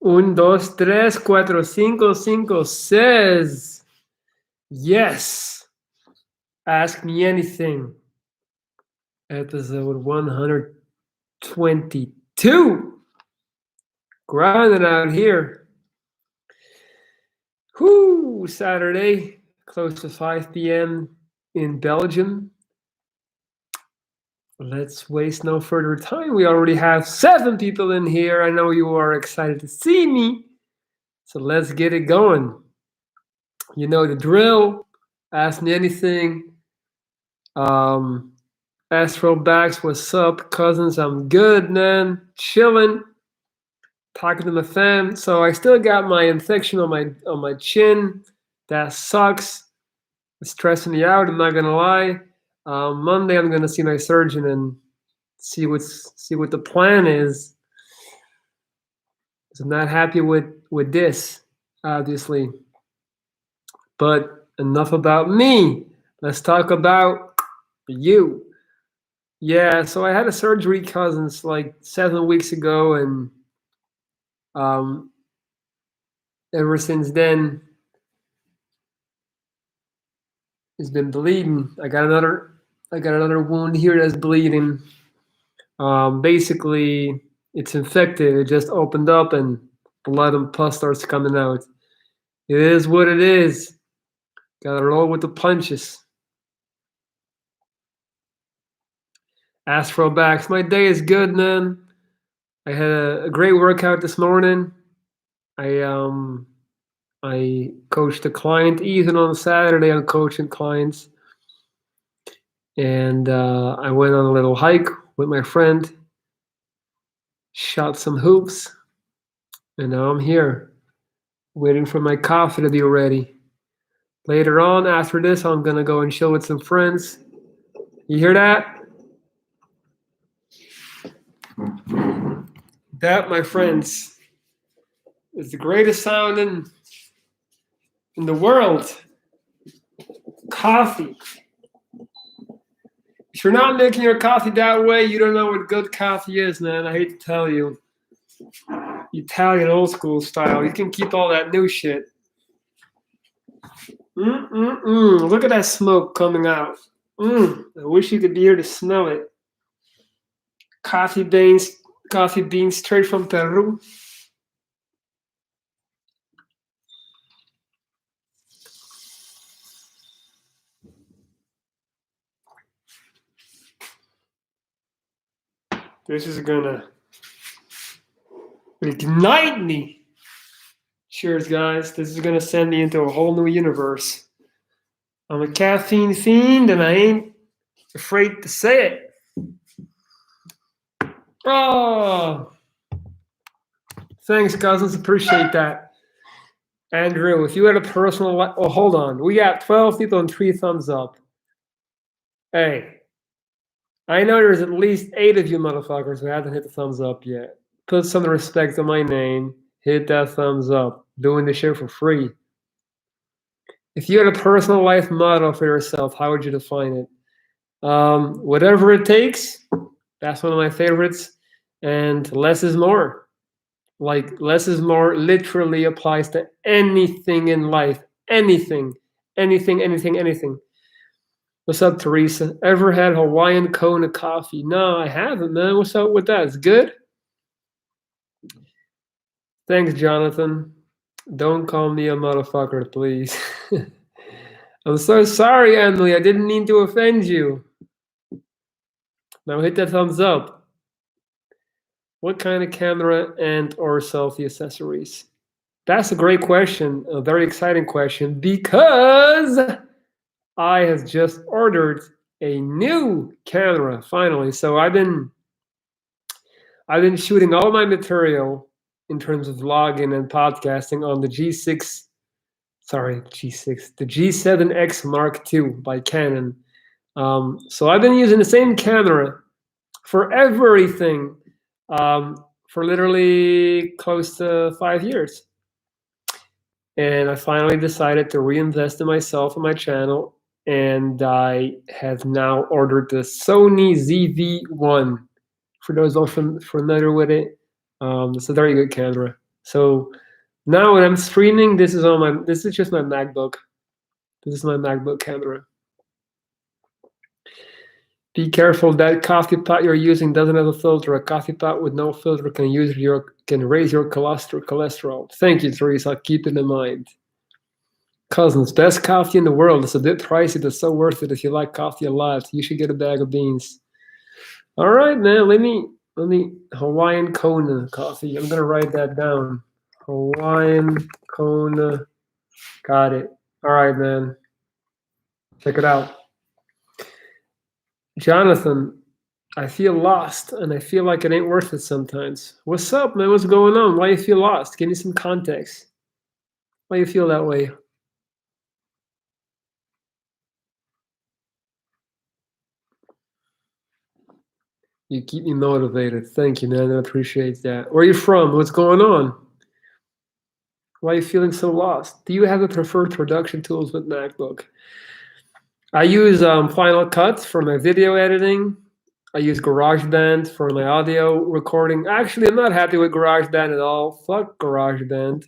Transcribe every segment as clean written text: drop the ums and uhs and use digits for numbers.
1, 2, 3, 4, 5, 5, 6. Yes. Ask me anything. Episode 122. Grinding out here. Whoo, Saturday, close to 5 p.m. in Belgium. Let's waste no further time. We already have 7 people in here. I know you are excited to see me. So let's get it going. You know the drill. Ask me anything. Astro Bags, what's up? Cousins, I'm good, man. Chilling. Talking to my fam. So I still got my infection on my chin. That sucks. It's stressing me out, I'm not gonna lie. Monday I'm gonna see my surgeon and see what the plan is. So I'm not happy with this, obviously. But enough about me. Let's talk about you. Yeah, so I had a surgery, cousins, like 7 weeks ago, and ever since then, it's been bleeding. I got another wound here that's bleeding. Basically, it's infected. It just opened up, and blood and pus starts coming out. It is what it is. Gotta roll with the punches. Astro Backs, my day is good, man. I had a great workout this morning. I coached a client. Even on Saturday, I'm coaching clients. And I went on a little hike with my friend, shot some hoops, and now I'm here, waiting for my coffee to be ready. Later on, after this, I'm gonna go and chill with some friends. You hear that? That, my friends, is the greatest sound in the world. Coffee. If you're not making your coffee that way, you don't know what good coffee is, man. I hate to tell you. Italian old school style. You can keep all that new shit. Look at that smoke coming out. I wish you could be here to smell it. Coffee beans straight from Peru. This is gonna ignite me. Cheers, guys. This is gonna send me into a whole new universe. I'm a caffeine fiend, and I ain't afraid to say it. Oh, thanks, cousins. Appreciate that. Andrew, if you had a personal life, oh, hold on. We got 12 people and 3 thumbs up. Hey, I know there's at least 8 of you motherfuckers who haven't hit the thumbs up yet. Put some respect on my name. Hit that thumbs up. Doing the shit for free. If you had a personal life motto for yourself, how would you define it? Whatever it takes. That's one of my favorites. And less is more. Like, less is more literally applies to anything in life. Anything. What's up, Teresa? Ever had Hawaiian Kona coffee? No, I haven't, man. What's up with that? It's good? Thanks, Jonathan. Don't call me a motherfucker, please. I'm so sorry, Emily. I didn't mean to offend you. Now hit that thumbs up. What kind of camera and or selfie accessories? That's a great question, a very exciting question, because I have just ordered a new camera finally. So I've been shooting all my material in terms of vlogging and podcasting on the the G7X Mark II by Canon. So I've been using the same camera for everything for literally close to 5 years. And I finally decided to reinvest in myself and my channel. And I have now ordered the Sony ZV-1. For those not familiar with it, it's a very good camera. So now when I'm streaming, this is just my MacBook. This is my MacBook camera. Be careful, that coffee pot you're using doesn't have a filter. A coffee pot with no filter can raise your cholesterol. Thank you, Teresa. I'll keep it in mind. Cousins, best coffee in the world. It's a bit pricey, but so worth it if you like coffee a lot. You should get a bag of beans. All right, man. Let me Hawaiian Kona coffee. I'm gonna write that down. Hawaiian Kona. Got it. All right, man. Check it out. Jonathan, I feel lost and I feel like it ain't worth it sometimes. What's up, man? What's going on? Why you feel lost? Give me some context. Why you feel that way? You keep me motivated. Thank you, man. I appreciate that. Where are you from? What's going on? Why are you feeling so lost? Do you have a preferred production tools with MacBook? I use Final Cut for my video editing. I use GarageBand for my audio recording. Actually, I'm not happy with GarageBand at all. Fuck GarageBand.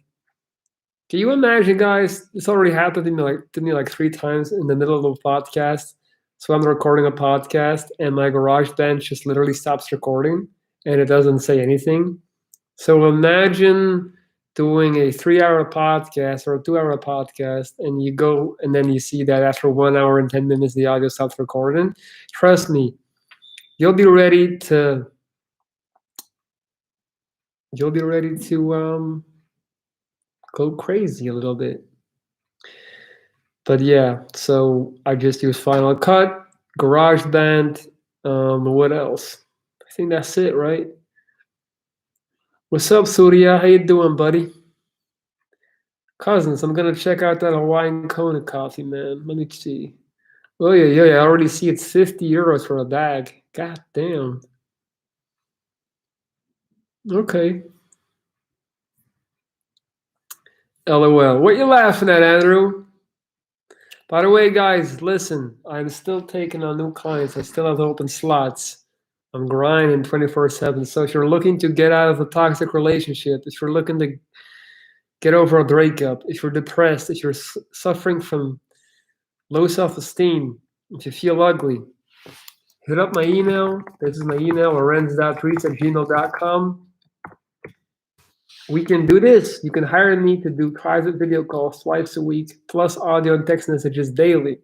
Can you imagine, guys? This already happened to me like 3 times in the middle of a podcast. So I'm recording a podcast, and my GarageBand just literally stops recording, and it doesn't say anything. So imagine doing a 3-hour podcast or a 2-hour podcast, and you go, and then you see that after 1 hour and 10 minutes, the audio stops recording. Trust me, you'll be ready to go crazy a little bit. But yeah, so I just use Final Cut, GarageBand. What else? I think that's it, right? What's up, Surya? How you doing, buddy? Cousins, I'm gonna check out that Hawaiian Kona coffee, man. Let me see. Oh yeah, I already see it's 50 euros for a bag. God damn. Okay. LOL. What you laughing at, Andrew? By the way, guys, listen, I'm still taking on new clients. I still have open slots. I'm grinding 24/7. So if you're looking to get out of a toxic relationship, if you're looking to get over a breakup, if you're depressed, if you're suffering from low self-esteem, if you feel ugly, hit up my email. This is my email, lorenz.reese@gmail.com. We can do this. You can hire me to do private video calls twice a week, plus audio and text messages daily.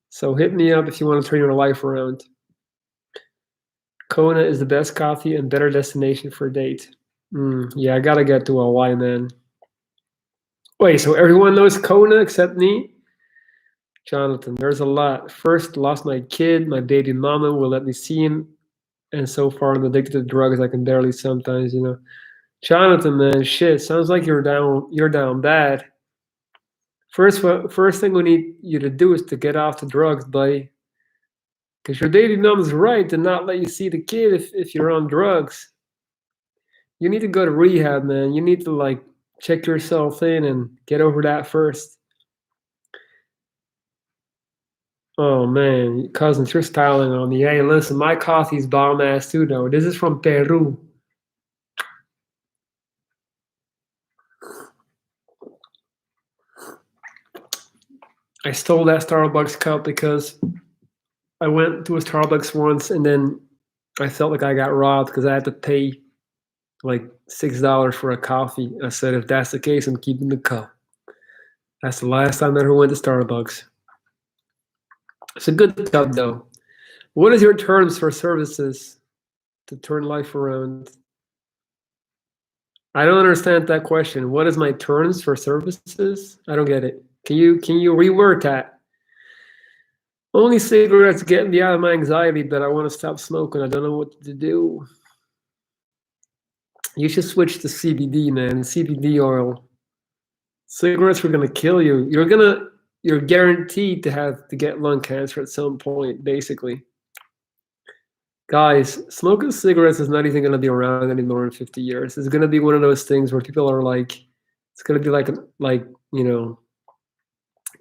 So hit me up if you want to turn your life around. Kona is the best coffee and better destination for a date. Yeah, I gotta get to Hawaii, man. Wait, so everyone knows Kona except me? Jonathan, there's a lot. First, lost my kid. My baby mama will let me see him. And so far, I'm addicted to drugs. I can barely sometimes, Jonathan, man, shit, sounds like you're down bad. First thing we need you to do is to get off the drugs, buddy. Because your baby mom's right to not let you see the kid if you're on drugs. You need to go to rehab, man. You need to check yourself in and get over that first. Oh man, cousins, you're styling on me. Hey, listen, my coffee's bomb ass too, though. This is from Peru. I stole that Starbucks cup because I went to a Starbucks once and then I felt like I got robbed because I had to pay like $6 for a coffee. I said, if that's the case, I'm keeping the cup. That's the last time I ever went to Starbucks. It's a good cup, though. What is your terms for services to turn life around? I don't understand that question. What is my terms for services? I don't get it. Can you reword that? Only cigarettes get me out of my anxiety, but I want to stop smoking. I don't know what to do. You should switch to CBD, man. CBD oil. Cigarettes are gonna kill you. You're guaranteed to get lung cancer at some point, basically. Guys, smoking cigarettes is not even gonna be around anymore in 50 years. It's gonna be one of those things where people are like, it's gonna be like,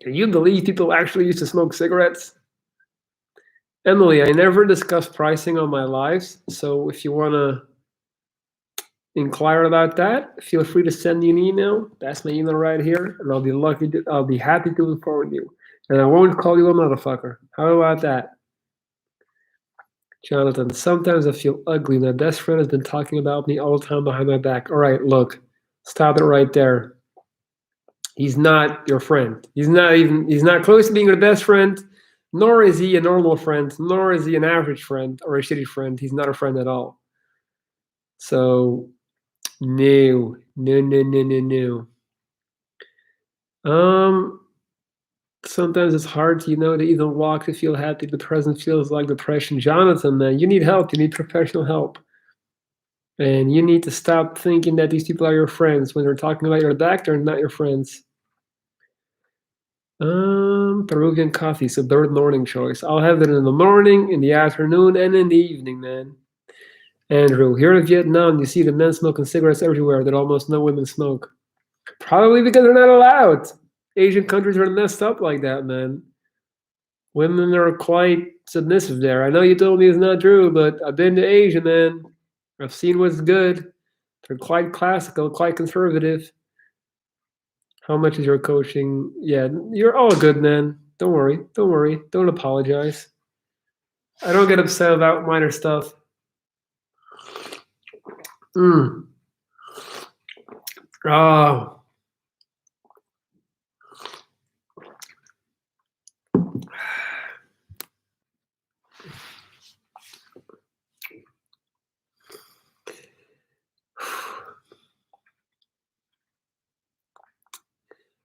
can you believe people actually used to smoke cigarettes? Emily, I never discussed pricing on my lives, so if you wanna inquire about that, feel free to send me an email. That's my email right here, and I'll be happy to inform you. And I won't call you a motherfucker. How about that? Jonathan, sometimes I feel ugly. My best friend has been talking about me all the time behind my back. All right, look, stop it right there. He's not your friend. He's not close to being your best friend, nor is he a normal friend, nor is he an average friend or a shitty friend. He's not a friend at all. So no. Sometimes it's hard, to even walk to feel happy. The present feels like depression. Jonathan, man, you need help. You need professional help. And you need to stop thinking that these people are your friends. When they're talking about your back, they're not your friends. Peruvian coffee, so third morning choice. I'll have it in the morning, in the afternoon, and in the evening, man. Andrew, here in Vietnam, you see the men smoking cigarettes everywhere that almost no women smoke. Probably because they're not allowed. Asian countries are messed up like that, man. Women are quite submissive there. I know you told me it's not true, but I've been to Asia, man. I've seen what's good. They're quite classical, quite conservative. How much is your coaching? Yeah, you're all good, man. Don't worry. Don't apologize. I don't get upset about minor stuff. Oh.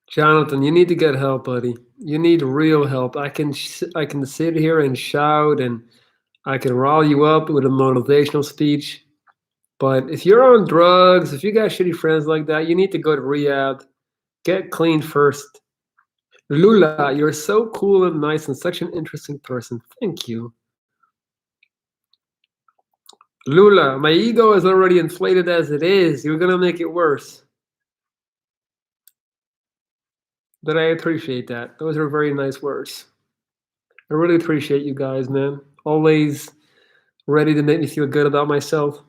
Jonathan, you need to get help, buddy. You need real help. I can sit here and shout, and I can rile you up with a motivational speech. But if you're on drugs, if you got shitty friends like that, you need to go to rehab. Get clean first. Lula, you're so cool and nice and such an interesting person. Thank you. Lula, my ego is already inflated as it is. You're going to make it worse. But I appreciate that. Those are very nice words. I really appreciate you guys, man. Always ready to make me feel good about myself.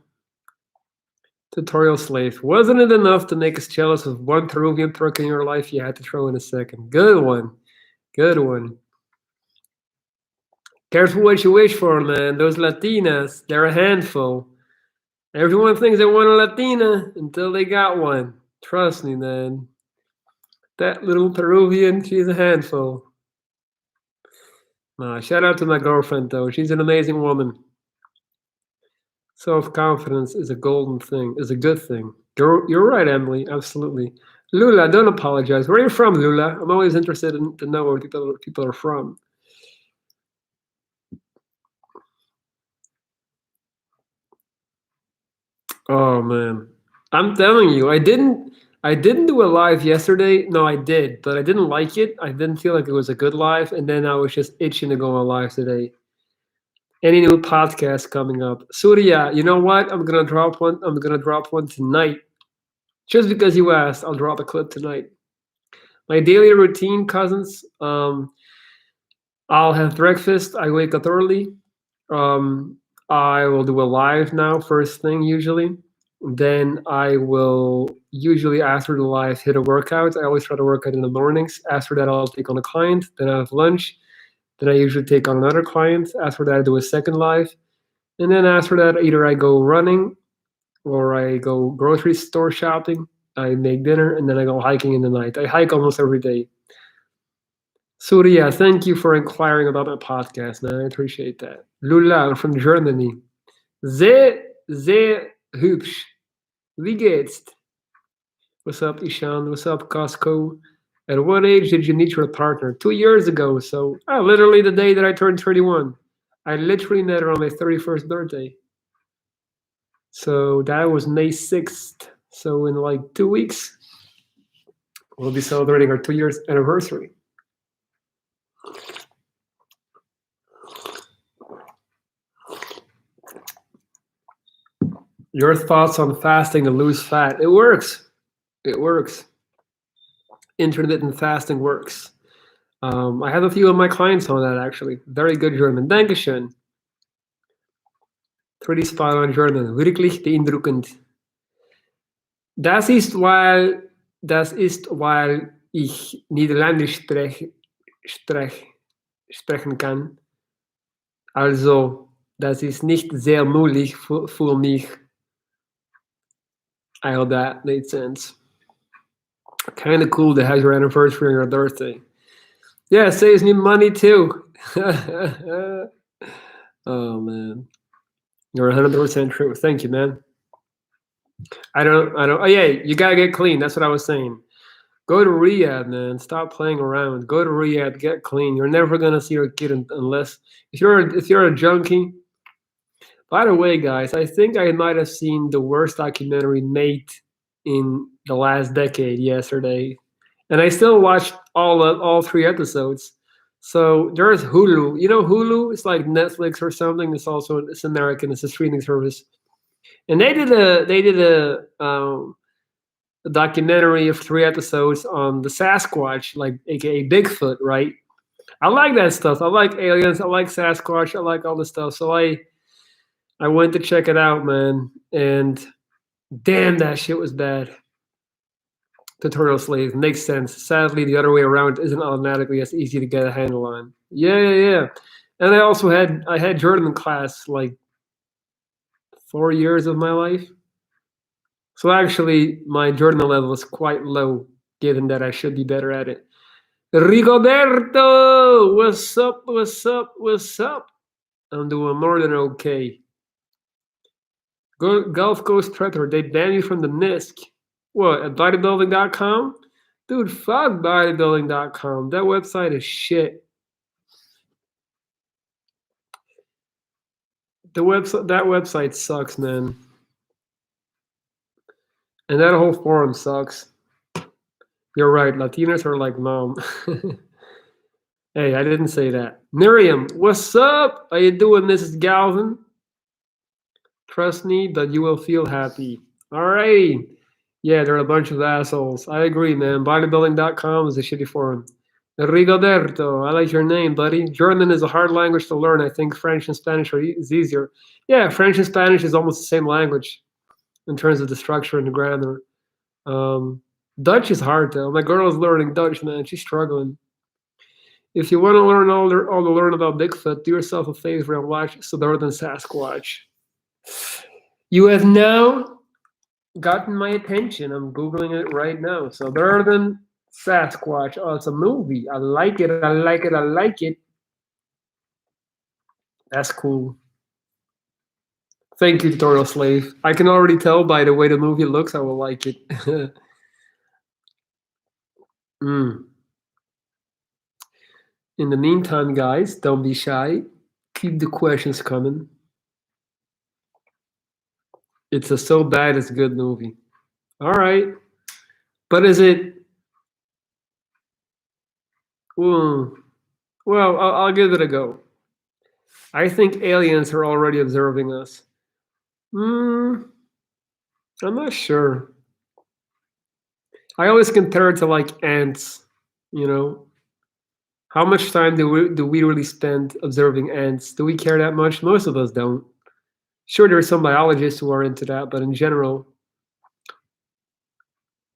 Tutorial slave. Wasn't it enough to make us jealous of one Peruvian perk in your life? You had to throw in a second. Good one. Good one. Careful what you wish for, man. Those Latinas, they're a handful. Everyone thinks they want a Latina until they got one. Trust me, man. That little Peruvian, she's a handful. Shout out to my girlfriend, though. She's an amazing woman. Self-confidence is a golden thing, is a good thing. You're right, Emily, absolutely. Lula, don't apologize. Where are you from, Lula? I'm always interested to know where people are from. Oh, man. I'm telling you, I didn't do a live yesterday. No, I did, but I didn't like it. I didn't feel like it was a good live, and then I was just itching to go on live today. Any new podcast coming up? Surya, you know what? I'm gonna drop one. I'm gonna drop one tonight. Just because you asked, I'll drop a clip tonight. My daily routine, cousins. I'll have breakfast. I wake up early. I will do a live now, first thing usually. Then I will usually, after the live, hit a workout. I always try to work out in the mornings. After that, I'll take on a client. Then I have lunch. Then I usually take on another client. After that, I do a second live. And then after that, either I go running or I go grocery store shopping. I make dinner, and then I go hiking in the night. I hike almost every day. Surya, thank you for inquiring about my podcast, man. I appreciate that. Lula, I'm from Germany. Sehr hübsch. Wie geht's? What's up, Ishan? What's up, Costco? At what age did you meet your partner? 2 years ago. So literally the day that I turned 31. I literally met her on my 31st birthday. So that was May 6th. So in like 2 weeks, we'll be celebrating our 2 years anniversary. Your thoughts on fasting to lose fat? It works. It works. Intermittent fasting works. I have a few of my clients on that, actually. Very good German. Dankeschön. Pretty spot on German. Wirklich beeindruckend. Das ist, weil ich Niederländisch sprechen kann. Also, das ist nicht sehr mutig für mich. I hope that made sense. Kind of cool to have your anniversary on your birthday. Yeah, it saves me money too. Oh man, you're 100% true. Thank you, man. I don't. Oh yeah, you gotta get clean. That's what I was saying. Go to rehab, man. Stop playing around. Go to rehab. Get clean. You're never gonna see your kid unless if you're a junkie. By the way, guys, I think I might have seen the worst documentary made in the last decade yesterday, and I still watched all 3 episodes. So there's Hulu. You know Hulu? It's like Netflix or something. It's American. It's a streaming service, and they did a documentary of 3 episodes on the Sasquatch, like aka Bigfoot, right? I like that stuff. I like aliens. I like Sasquatch. I like all this stuff. So I went to check it out, man, and damn, that shit was bad. Tutorial slave makes sense. Sadly, the other way around isn't automatically as easy to get a handle on. Yeah. And I had German class like 4 years of my life. So actually, my German level is quite low, given that I should be better at it. Rigoberto, what's up? What's up? What's up? I'm doing more than okay. Gulf Coast Predator, they banned you from the NISC. What, at bodybuilding.com? Dude, fuck bodybuilding.com. That website is shit. That website sucks, man. And that whole forum sucks. You're right, Latinos are like mom. Hey, I didn't say that. Miriam, what's up? How you doing, Mrs. Galvin? Trust me, but you will feel happy. Alrighty. Yeah, they're a bunch of assholes. I agree, man. Bodybuilding.com is a shitty forum. Rigoberto, I like your name, buddy. German is a hard language to learn. I think French and Spanish is easier. Yeah, French and Spanish is almost the same language in terms of the structure and the grammar. Dutch is hard though. My girl is learning Dutch, man. She's struggling. If you want to learn all to learn about Bigfoot, do yourself a favor and watch Suburban Sasquatch. You have now gotten my attention. I'm Googling it right now. Suburban Sasquatch. Oh, it's a movie. I like it. I like it. I like it. That's cool. Thank you, Tutorial Slave. I can already tell by the way the movie looks, I will like it. In the meantime, guys, don't be shy. Keep the questions coming. It's a so bad it's good movie. All right. But is it? Well, I'll give it a go. I think aliens are already observing us. I'm not sure. I always compare it to like ants, you know. How much time do we really spend observing ants? Do we care that much? Most of us don't. Sure, there are some biologists who are into that, but in general.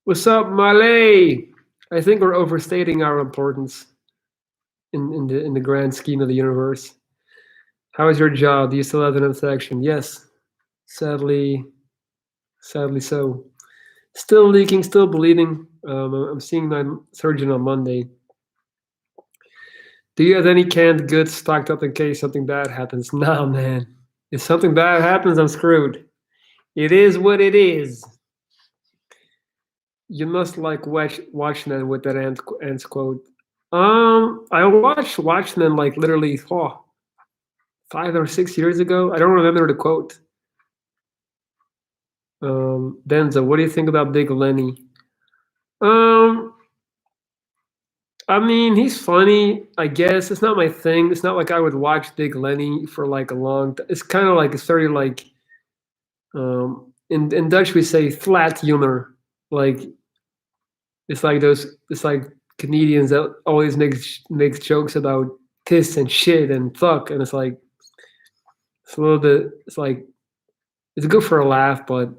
What's up, Malay? I think we're overstating our importance in the grand scheme of the universe. How is your job? Do you still have an infection? Yes. Sadly so. Still leaking, still bleeding. I'm seeing my surgeon on Monday. Do you have any canned goods stocked up in case something bad happens? Nah, man. If something bad happens, I'm screwed. It is what it is. You must like Watchmen with that ants quote. I watched Watchmen like literally 5 or 6 years ago. I don't remember the quote. Denzel, what do you think about Big Lenny? I mean, he's funny, I guess. It's not my thing. It's not like I would watch Big Lenny for like a long time. It's kind of like it's very like in Dutch we say flat humor. Like it's like comedians that always makes jokes about piss and shit and fuck, and it's like it's a little bit it's like it's good for a laugh, but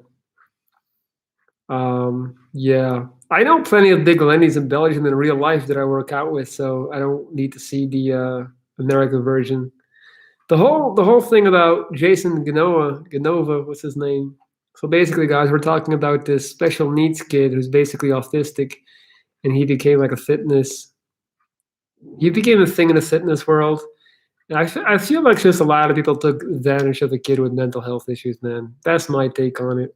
Yeah, I know plenty of big Lennies in Belgium in real life that I work out with, so I don't need to see the American version. The whole thing about Jason Ganova, what's his name? So basically, guys, we're talking about this special needs kid who's basically autistic, and he became like a fitness. He became a thing in the fitness world. And I feel like just a lot of people took advantage of a kid with mental health issues, man. That's my take on it.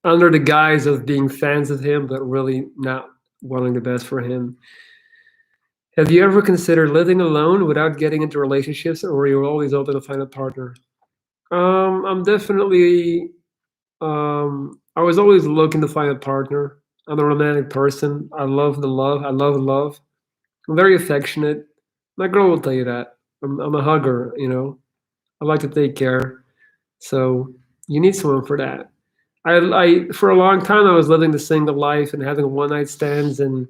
Under the guise of being fans of him, but really not wanting the best for him. Have you ever considered living alone without getting into relationships, or are you always open to find a partner? I'm definitely. I was always looking to find a partner. I'm a romantic person. I love the love. I love love. I'm very affectionate. My girl will tell you that. I'm a hugger. I like to take care. So you need someone for that. I for a long time I was living the single life and having one night stands and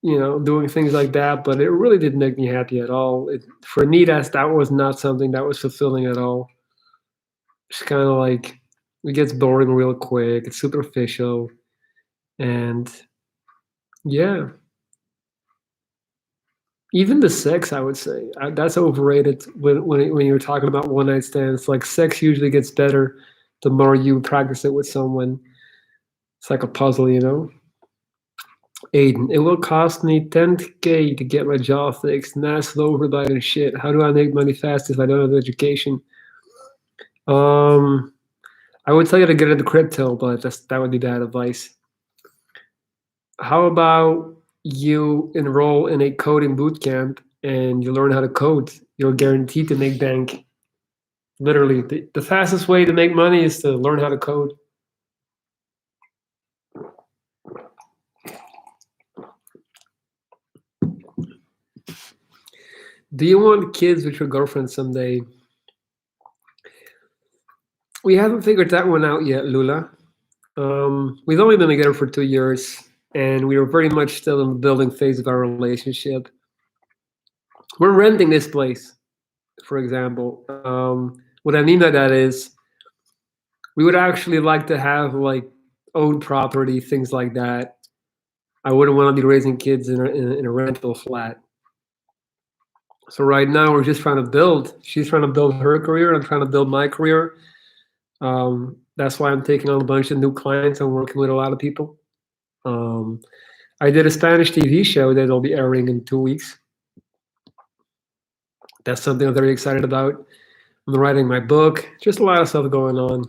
doing things like that, but it really didn't make me happy at all. For me, that was not something that was fulfilling at all. It's kind of like it gets boring real quick. It's superficial, and yeah, even the sex, I would say, that's overrated. When you're talking about one night stands, like sex usually gets better the more you practice it with someone. It's like a puzzle. Aiden, it will cost me 10K to get my jaw fixed. Nah, slow overbite and shit. How do I make money fast if I don't have education? Um, I would tell you to get into crypto, but that would be bad advice. How about you enroll in a coding boot camp and you learn how to code? You're guaranteed to make bank. Literally, the fastest way to make money is to learn how to code. Do you want kids with your girlfriend someday? We haven't figured that one out yet, Lula. We've only been together for 2 years, and we are very much still in the building phase of our relationship. We're renting this place, for example. What I mean by that is we would actually like to have like own property, things like that. I wouldn't want to be raising kids in a rental flat. So right now we're just trying to build. She's trying to build her career. I'm trying to build my career. That's why I'm taking on a bunch of new clients. I'm working with a lot of people. Um, I did a Spanish TV show that'll be airing in 2 weeks. That's something I'm very excited about. I'm writing my book. Just a lot of stuff going on.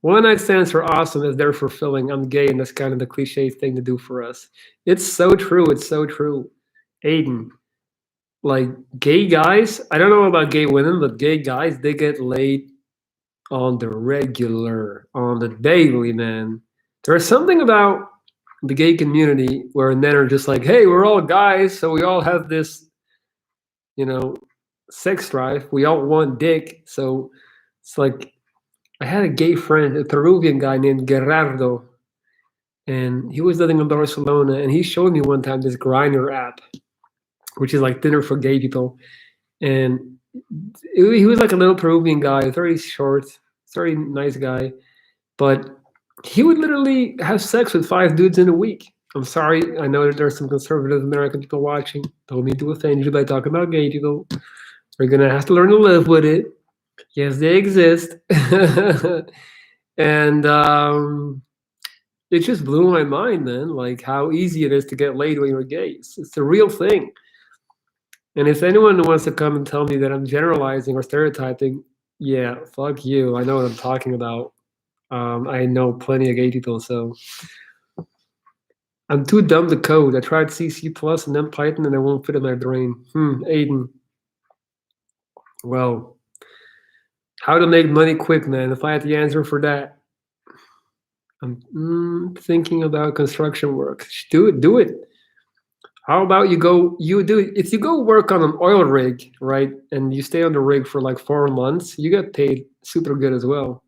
One night stands are awesome if they're fulfilling. I'm gay, and that's kind of the cliche thing to do for us. It's so true. It's so true. Aiden, like gay guys, I don't know about gay women, but gay guys, they get laid on the regular, on the daily, man. There's something about the gay community where men are just like, hey, we're all guys, so we all have this, you know, sex drive. We all want dick. So it's like I had a gay friend, a Peruvian guy named Gerardo, and he was living in Barcelona, and he showed me one time this Grinder app, which is like Tinder for gay people. And he was like a little Peruvian guy, very short, very nice guy, but he would literally have sex with 5 dudes in a week. I'm sorry, I know that there's some conservative American people watching. Don't mean to offend you by talking about gay people. We're gonna have to learn to live with it. Yes, they exist. And it just blew my mind, man. Like how easy it is to get laid when you're gay. It's a real thing. And if anyone wants to come and tell me that I'm generalizing or stereotyping, yeah, fuck you. I know what I'm talking about. I know plenty of gay people, so I'm too dumb to code. I tried C, C+, and then Python, and it won't fit in my brain. Aiden. Well, how to make money quick, man. If I had the answer for that, I'm thinking about construction work. Do it. How about if you go work on an oil rig, right, and you stay on the rig for like 4 months, you get paid super good as well.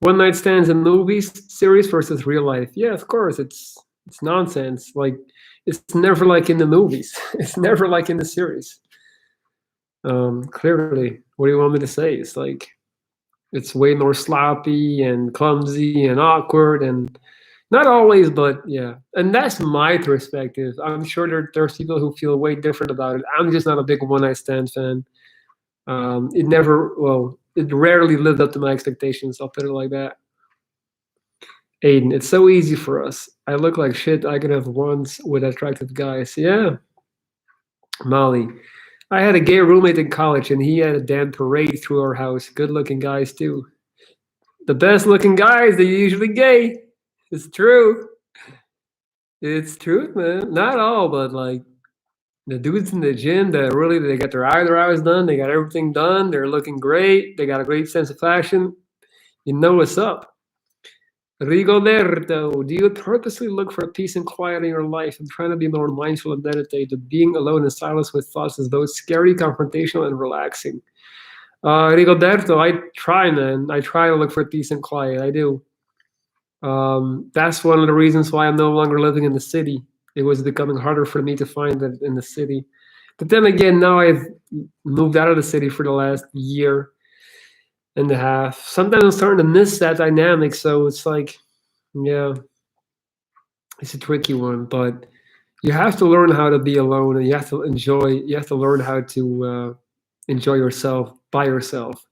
One night stands in movies, series versus real life. Yeah, of course, it's nonsense. Like it's never like in the movies. It's never like in the series. Clearly, what do you want me to say? It's like It's way more sloppy and clumsy and awkward and not always, but yeah. And that's my perspective. I'm sure there's people who feel way different about it. I'm just not a big one night stand fan. It never, well, it rarely lived up to my expectations. I'll put it like that. Aiden, it's so easy for us. I look like shit. I can have ones with attractive guys. Yeah, Molly. I had a gay roommate in college, and he had a damn parade through our house. Good looking guys, too. The best looking guys, they're usually gay. It's true. It's true, man. Not all, but like the dudes in the gym that really they got their eyebrows done, they got everything done, they're looking great, they got a great sense of fashion. You know what's up. Rigoberto, do you purposely look for peace and quiet in your life and trying to be more mindful and meditate? Being alone in silence with thoughts is both scary, confrontational, and relaxing. Rigoberto, I try, man. I try to look for peace and quiet. I do. That's one of the reasons why I'm no longer living in the city. It was becoming harder for me to find it in the city. But then again, now I've moved out of the city for the last year and a half. Sometimes I'm starting to miss that dynamic. So it's like, yeah, it's a tricky one. But you have to learn how to be alone, and you have to enjoy. You have to learn how to enjoy yourself by yourself.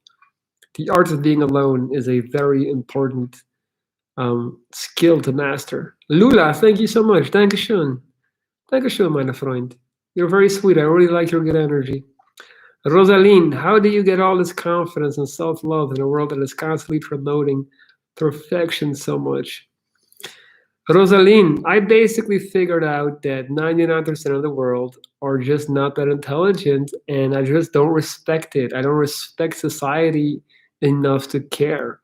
The art of being alone is a very important skill to master. Lula, thank you so much. Dankeschön. Dankeschön, meine Freund. You're very sweet. I really like your good energy. Rosaline, how do you get all this confidence and self love in a world that is constantly promoting perfection so much? Rosaline, I basically figured out that 99% of the world are just not that intelligent, and I just don't respect it. I don't respect society enough to care.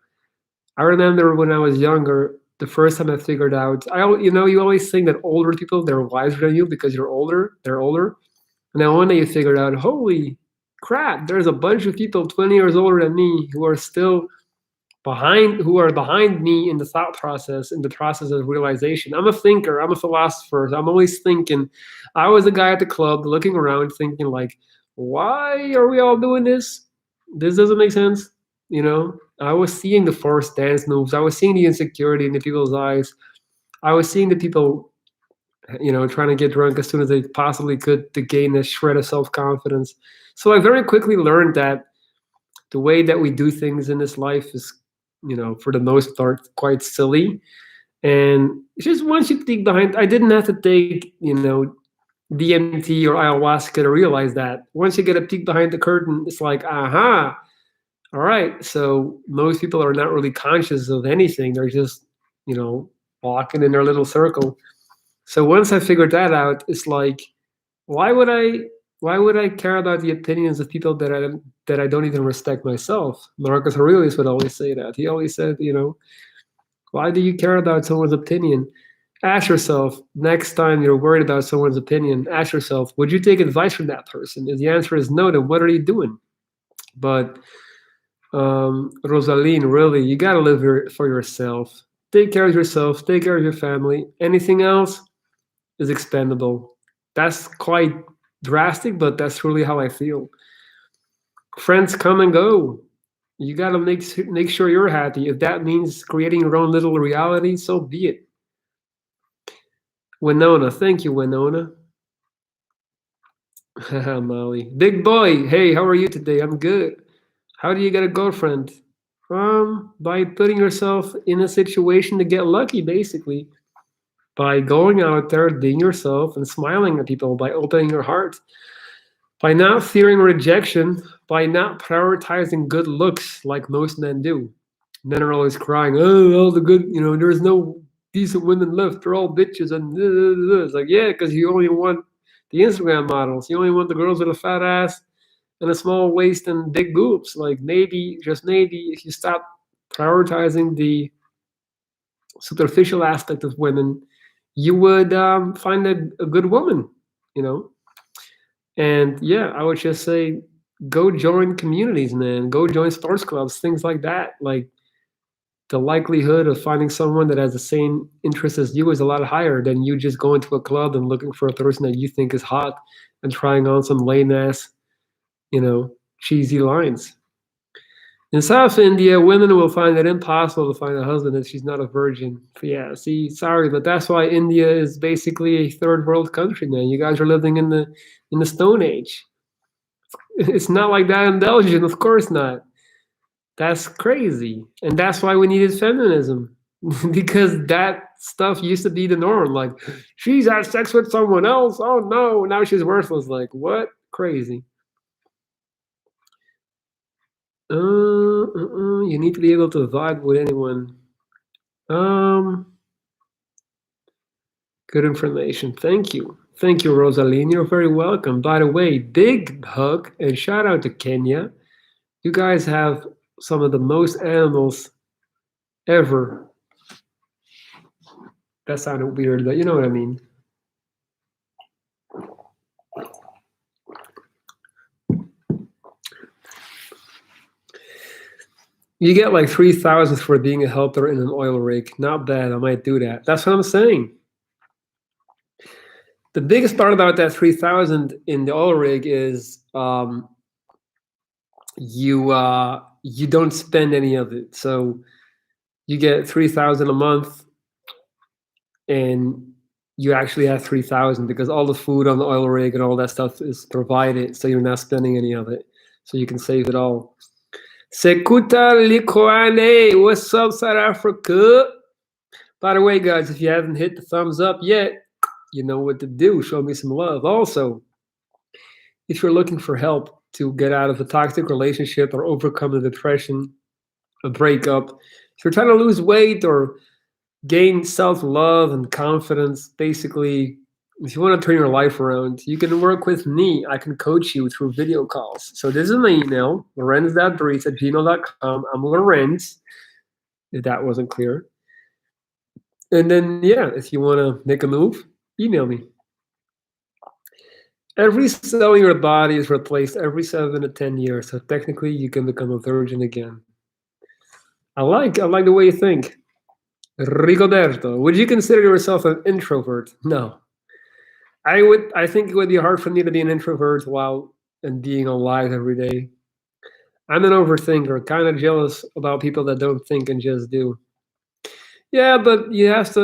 I remember when I was younger, the first time I figured out, you always think that older people, they're wiser than you because you're older, they're older. And then one day you figured out, holy crap, there's a bunch of people 20 years older than me who are still who are behind me in the thought process, in the process of realization. I'm a thinker, I'm a philosopher. So I'm always thinking. I was a guy at the club looking around thinking like, why are we all doing this? This doesn't make sense. I was seeing the forced dance moves. I was seeing the insecurity in the people's eyes. I was seeing the people, trying to get drunk as soon as they possibly could to gain a shred of self-confidence. So I very quickly learned that the way that we do things in this life is, for the most part, quite silly. And just once you dig behind, I didn't have to take, DMT or ayahuasca to realize that. Once you get a peek behind the curtain, it's like, aha, all right. So most people are not really conscious of anything. They're just, walking in their little circle. So once I figured that out, it's like, why would I care about the opinions of people that I don't even respect myself? Marcus Aurelius would always say that. He always said, why do you care about someone's opinion? Ask yourself, next time you're worried about someone's opinion, ask yourself, would you take advice from that person? If the answer is no, then what are you doing? But Rosaline, really, you gotta live for yourself. Take care of yourself. Take care of your family. Anything else is expendable. That's quite drastic, but that's really how I feel. Friends come and go. You gotta make sure you're happy. If that means creating your own little reality, so be it. Winona, thank you, Winona. Molly, big boy. Hey, how are you today? I'm good. How do you get a girlfriend? By putting yourself in a situation to get lucky, basically. By going out there, being yourself, and smiling at people, by opening your heart, by not fearing rejection, by not prioritizing good looks like most men do. Men are always crying, oh, all the good, there's no decent women left. They're all bitches. And it's like, yeah, because you only want the Instagram models. You only want the girls with a fat ass and a small waist and big boobs. Like maybe, just maybe, if you stop prioritizing the superficial aspect of women, you would find a good woman, you know. And yeah, I would just say, go join communities, man. Go join sports clubs, things like that. Like the likelihood of finding someone that has the same interest as you is a lot higher than you just going to a club and looking for a person that you think is hot and trying on some lame ass, cheesy lines. In South India, women will find it impossible to find a husband if she's not a virgin. Yeah, see, sorry, but that's why India is basically a third world country now. You guys are living in the Stone Age. It's not like that in Belgium, of course not. That's crazy. And that's why we needed feminism. Because that stuff used to be the norm. Like, she's had sex with someone else. Oh no, now she's worthless. Like, what? Crazy. You need to be able to vibe with anyone. Good information. Thank you. Thank you, Rosaline. You're very welcome. By the way, big hug and shout out to Kenya. You guys have some of the most animals ever. That sounded weird, but you know what I mean. You get like 3,000 for being a helper in an oil rig. Not bad. I might do that. That's what I'm saying. The biggest part about that 3,000 in the oil rig is you don't spend any of it. So you get 3,000 a month, and you actually have 3,000 because all the food on the oil rig and all that stuff is provided, so you're not spending any of it. So you can save it all. Sekuta Likoane, what's up, South Africa? By the way, guys, if you haven't hit the thumbs up yet, you know what to do. Show me some love. Also, if you're looking for help to get out of a toxic relationship or overcome the depression, a breakup, if you're trying to lose weight or gain self-love and confidence, basically, if you want to turn your life around, you can work with me. I can coach you through video calls. So this is my email, lorenz.breeze@gmail.com. I'm Lorenz, if that wasn't clear. And then, yeah, if you want to make a move, email me. Every cell in your body is replaced every 7 to 10 years. So technically, you can become a virgin again. I like the way you think. Rigoberto, would you consider yourself an introvert? No. I think it would be hard for me to be an introvert while and being alive every day. I'm an overthinker, kind of jealous about people that don't think and just do. Yeah, but you have to,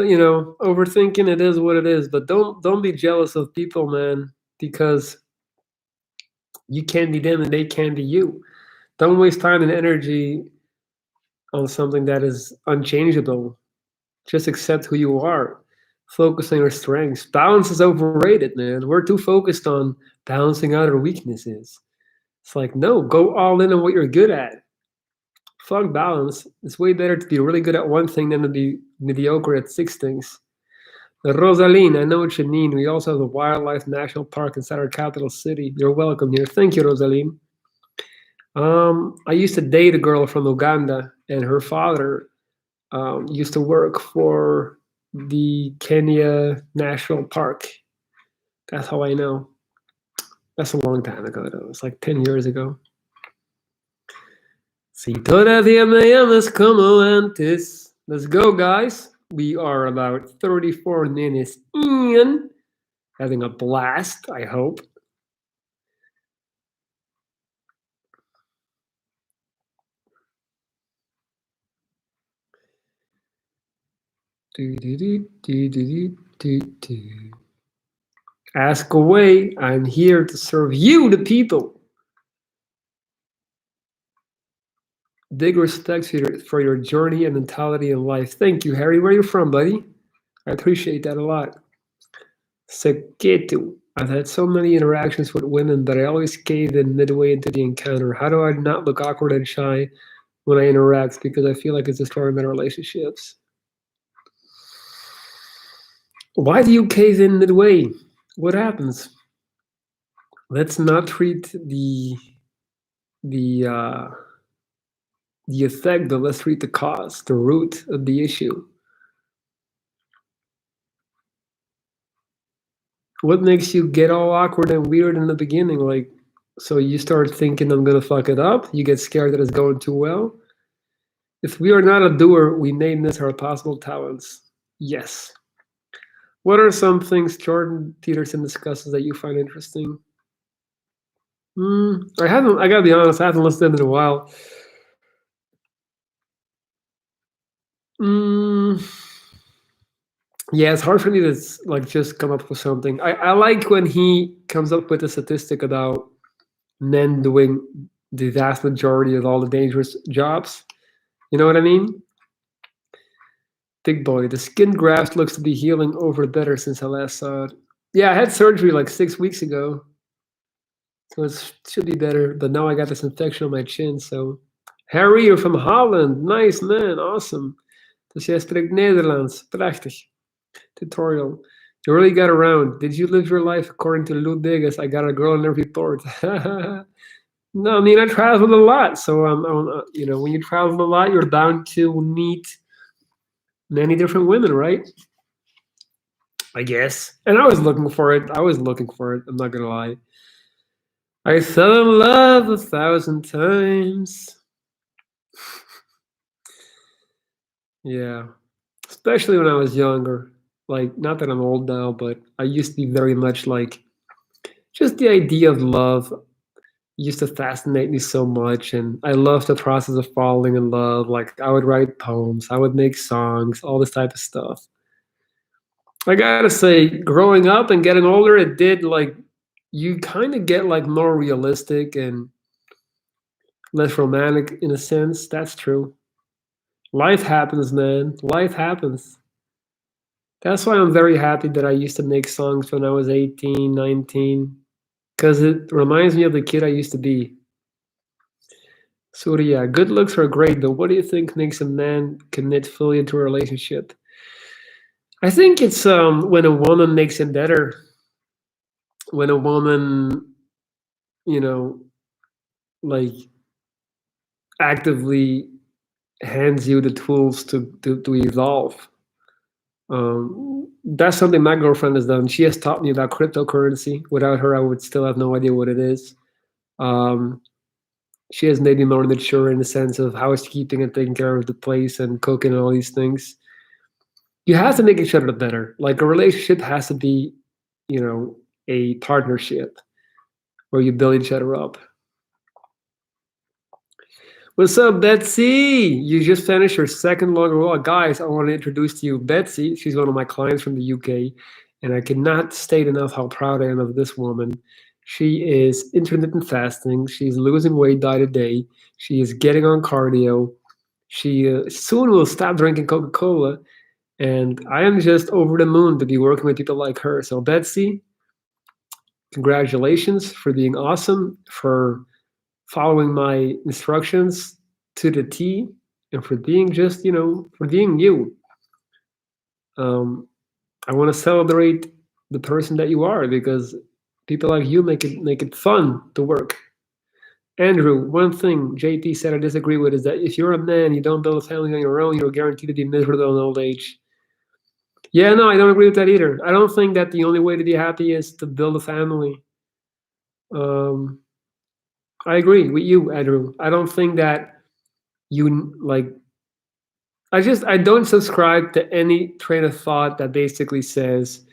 overthinking it is what it is. But don't be jealous of people, man, because you can't be them and they can't be you. Don't waste time and energy on something that is unchangeable. Just accept who you are. Focus on your strengths. Balance is overrated, man. We're too focused on balancing out our weaknesses. It's like, no, go all in on what you're good at. Fuck balance. It's way better to be really good at one thing than to be mediocre at 6 things. Rosaline, I know what you mean. We also have a wildlife national park inside our capital city. You're welcome here. Thank you, Rosaline. I used to date a girl from Uganda, and her father used to work for the Kenya National Park. That's how I know. That's a long time ago, though. It's like 10 years ago. Si todavía me amas como antes. Let's go, guys. We are about 34 minutes in. Having a blast, I hope. Ask away. I'm here to serve you, the people. Big respect for your journey and mentality in life. Thank you, Harry. Where are you from, buddy? I appreciate that a lot. Seketu. I've had so many interactions with women, but I always cave in midway into the encounter. How do I not look awkward and shy when I interact? Because I feel like it's destroying my relationships. Why do you cave in midway? What happens? Let's not treat the effect, but let's treat the cause, the root of the issue. What makes you get all awkward and weird in the beginning? Like, so you start thinking I'm gonna fuck it up. You get scared that it's going too well. If we are not a doer, we may miss our possible talents. Yes. What are some things Jordan Peterson discusses that you find interesting? I gotta be honest, I haven't listened to him in a while. Mm, yeah, it's hard for me to like just come up with something. I like when he comes up with a statistic about men doing the vast majority of all the dangerous jobs. You know what I mean? Big boy, the skin graft looks to be healing over better since I last saw it. Yeah, I had surgery like 6 weeks ago, so it should be better. But now I got this infection on my chin. So, Harry, you're from Holland. Nice man, awesome. Dus jij spreekt Nederlands. Prachtig. Tutorial. You really got around. Did you live your life according to Ludwig? I got a girl in every port. No, I mean I traveled a lot, so when you travel a lot, you're bound to meet many different women, right? I guess. And I was looking for it. I was looking for it. I'm not gonna lie. I fell in love 1,000 times. Yeah, especially when I was younger. Like, not that I'm old now, but I used to be very much like just the idea of love used to fascinate me so much, and I loved the process of falling in love. Like, I would write poems, I would make songs, all this type of stuff. I gotta say, growing up and getting older, it did like you kind of get like more realistic and less romantic in a sense. That's true. Life happens, man. Life happens. That's why I'm very happy that I used to make songs when I was 18, 19, because it reminds me of the kid I used to be. So yeah, good looks are great, but what do you think makes a man commit fully into a relationship? I think it's when a woman makes it better. When a woman, you know, like actively hands you the tools to evolve. That's something my girlfriend has done. She has taught me about cryptocurrency. Without her, I would still have no idea what it is. Um, she has made me more mature in the sense of how is keeping and taking care of the place and cooking and all these things. You have to make each other better. Like a relationship has to be, a partnership where you build each other up. What's up, Betsy? You just finished your second long roll. Guys, I want to introduce to you Betsy. She's one of my clients from the UK, and I cannot state enough how proud I am of this woman. She is intermittent fasting. She's losing weight day to day. She is getting on cardio. She soon will stop drinking Coca Cola. And I am just over the moon to be working with people like her. So, Betsy, congratulations for being awesome, for following my instructions to the T, and for being just, for being you. I want to celebrate the person that you are because people like you make it fun to work. Andrew, one thing JT said I disagree with is that if you're a man, you don't build a family on your own, you're guaranteed to be miserable in old age. Yeah, no, I don't agree with that either. I don't think that the only way to be happy is to build a family. Um, I agree with you, Andrew. I don't think that you like. I don't subscribe to any train of thought that basically says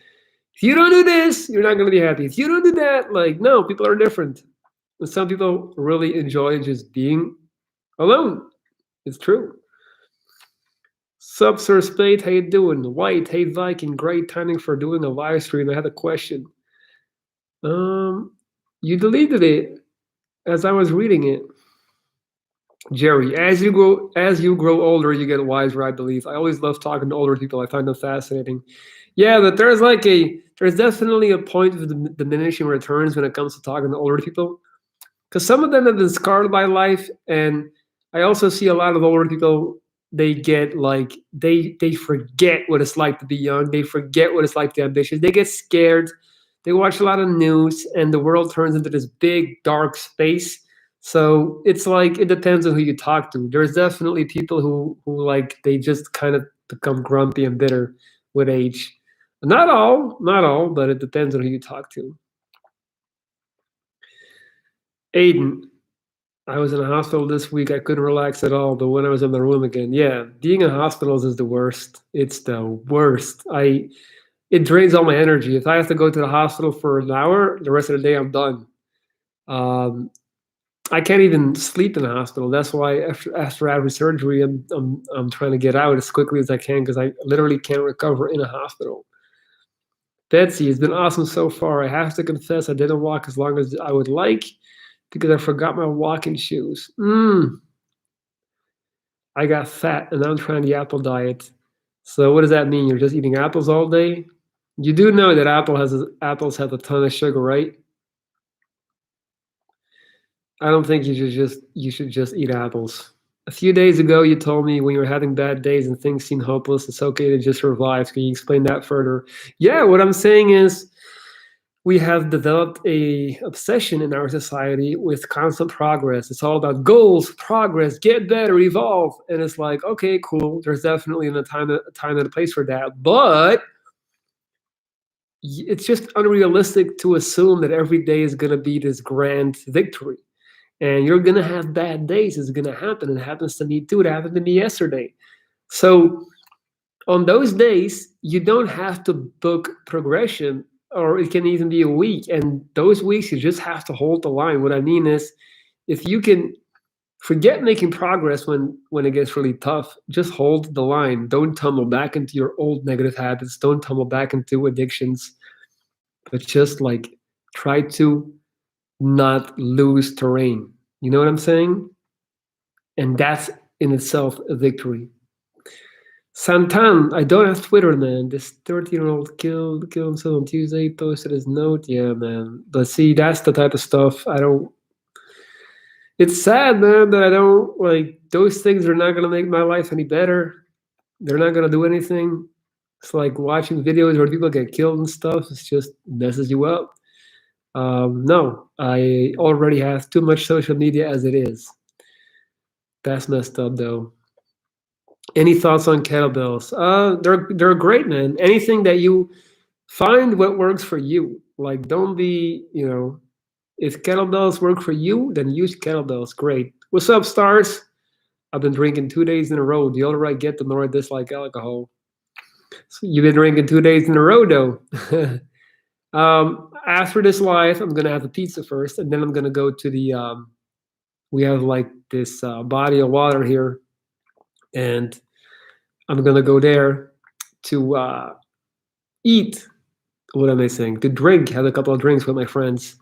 if you don't do this, you're not going to be happy. If you don't do that, like no, people are different. And some people really enjoy just being alone. It's true. Sup, Sir Spade, how you doing? White, hey Viking, great timing for doing a live stream. I had a question. Um, you deleted it as I was reading it. Jerry, as you grow older, you get wiser, I believe. I always love talking to older people. I find them fascinating. Yeah, but there's definitely a point of diminishing returns when it comes to talking to older people. Because some of them have been scarred by life, and I also see a lot of older people. They get like they forget what it's like to be young. They forget what it's like to be ambitious. They get scared. They watch a lot of news, and the world turns into this big dark space. So it's like it depends on who you talk to. There's definitely people who like they just kind of become grumpy and bitter with age. Not all, but it depends on who you talk to. Aiden, I was in a hospital this week. I couldn't relax at all. But when I was in the room again, yeah, being in hospitals is the worst. It's the worst. It drains all my energy. If I have to go to the hospital for an hour, the rest of the day I'm done. Um, I can't even sleep in the hospital. That's why after every surgery, I'm trying to get out as quickly as I can because I literally can't recover in a hospital. Betsy, it's been awesome so far. I have to confess, I didn't walk as long as I would like because I forgot my walking shoes. I got fat and now I'm trying the apple diet. So what does that mean? You're just eating apples all day? You do know that apples have a ton of sugar, right? I don't think you should just eat apples. A few days ago, you told me when you were having bad days and things seem hopeless, it's okay to just survive. Can you explain that further? Yeah, what I'm saying is we have developed a obsession in our society with constant progress. It's all about goals, progress, get better, evolve. And it's like, okay, cool. There's definitely a time and a place for that. But it's just unrealistic to assume that every day is going to be this grand victory. And you're going to have bad days. It's going to happen. It happens to me too. It happened to me yesterday. So on those days, you don't have to book progression, or it can even be a week. And those weeks, you just have to hold the line. What I mean is, if you can forget making progress when it gets really tough, just hold the line. Don't tumble back into your old negative habits. Don't tumble back into addictions, but just like try to not lose terrain. You know what I'm saying? And that's in itself a victory. Santan, I don't have Twitter, man. This 13-year-old killed himself on Tuesday, posted his note. Yeah, man. But see, that's the type of stuff I don't. It's sad, man, that I don't like those things are not gonna make my life any better. They're not gonna do anything. It's like watching videos where people get killed and stuff. It's just messes you up. No, I already have too much social media as it is. That's messed up, though. Any thoughts on kettlebells? They're great, man. Anything that you find what works for you. Like, don't be, if kettlebells work for you, then use kettlebells. Great. What's up, stars? I've been drinking 2 days in a row. The older I get, the more I dislike alcohol. So you've been drinking 2 days in a row, though. After this live, I'm gonna have a pizza first, and then I'm gonna go to the. We have like this body of water here, and I'm gonna go there to eat. What am I saying? To drink. Have a couple of drinks with my friends.